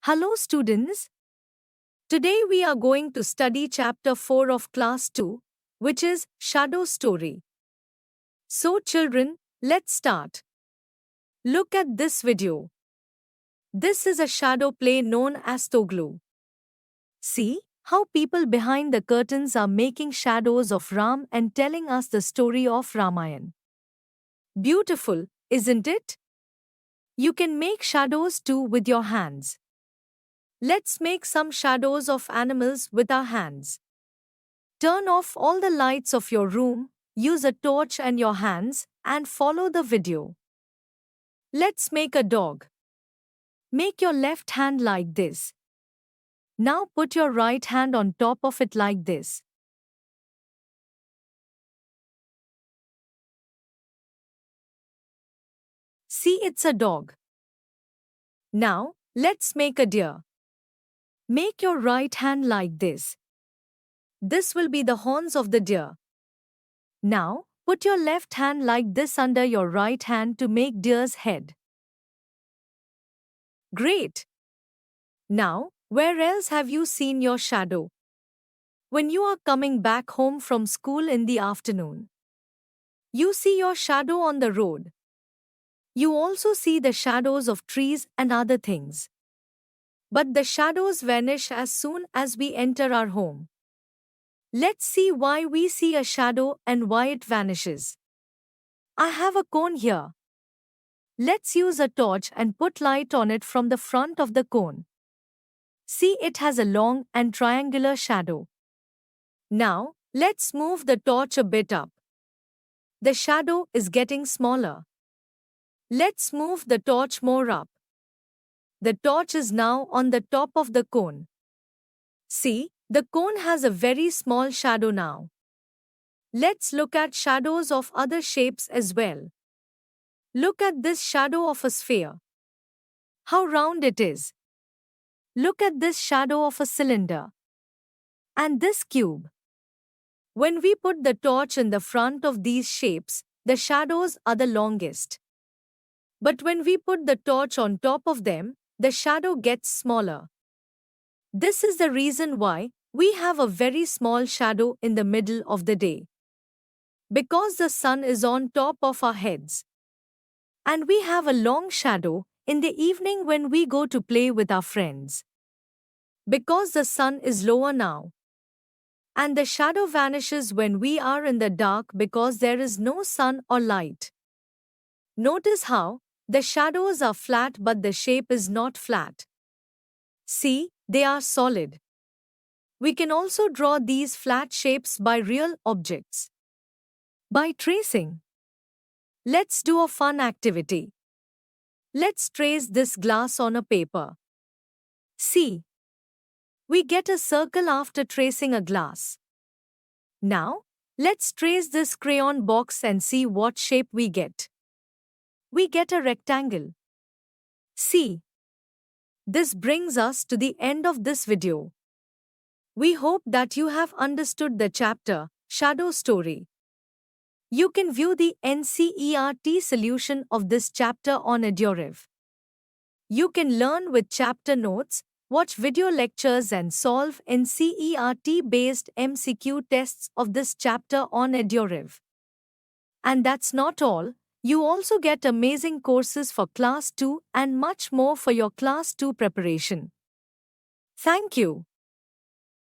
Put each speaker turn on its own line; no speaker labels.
Hello students. Today we are going to study chapter 4 of class 2, which is shadow story. So children, let's start. Look at this video. This is a shadow play known as Togalu. See how people behind the curtains are making shadows of Ram and telling us the story of Ramayana. Beautiful, isn't it? You can make shadows too with your hands. Let's make some shadows of animals with our hands. Turn off all the lights of your room, use a torch and your hands, and follow the video. Let's make a dog. Make your left hand like this. Now put your right hand on top of it like this. See, it's a dog. Now, let's make a deer. Make your right hand like this. This will be the horns of the deer. Now, put your left hand like this under your right hand to make deer's head. Great! Now, where else have you seen your shadow? When you are coming back home from school in the afternoon, you see your shadow on the road. You also see the shadows of trees and other things. But the shadows vanish as soon as we enter our home. Let's see why we see a shadow and why it vanishes. I have a cone here. Let's use a torch and put light on it from the front of the cone. See, it has a long and triangular shadow. Now, let's move the torch a bit up. The shadow is getting smaller. Let's move the torch more up. The torch is now on the top of the cone. See, the cone has a very small shadow now. Let's look at shadows of other shapes as well. Look at this shadow of a sphere. How round it is. Look at this shadow of a cylinder. And this cube. When we put the torch in the front of these shapes, the shadows are the longest. But when we put the torch on top of them, the shadow gets smaller. This is the reason why we have a very small shadow in the middle of the day. Because the sun is on top of our heads. And we have a long shadow in the evening when we go to play with our friends. Because the sun is lower now. And the shadow vanishes when we are in the dark because there is no sun or light. Notice how the shadows are flat but the shape is not flat. See, they are solid. We can also draw these flat shapes by real objects. By tracing. Let's do a fun activity. Let's trace this glass on a paper. See. We get a circle after tracing a glass. Now, let's trace this crayon box and see what shape we get. We get a rectangle. See. This brings us to the end of this video. We hope that you have understood the chapter, Shadow Story. You can view the NCERT solution of this chapter on EduRev. You can learn with chapter notes, watch video lectures and solve NCERT-based MCQ tests of this chapter on EduRev. And that's not all. You also get amazing courses for Class 2 and much more for your Class 2 preparation. Thank you.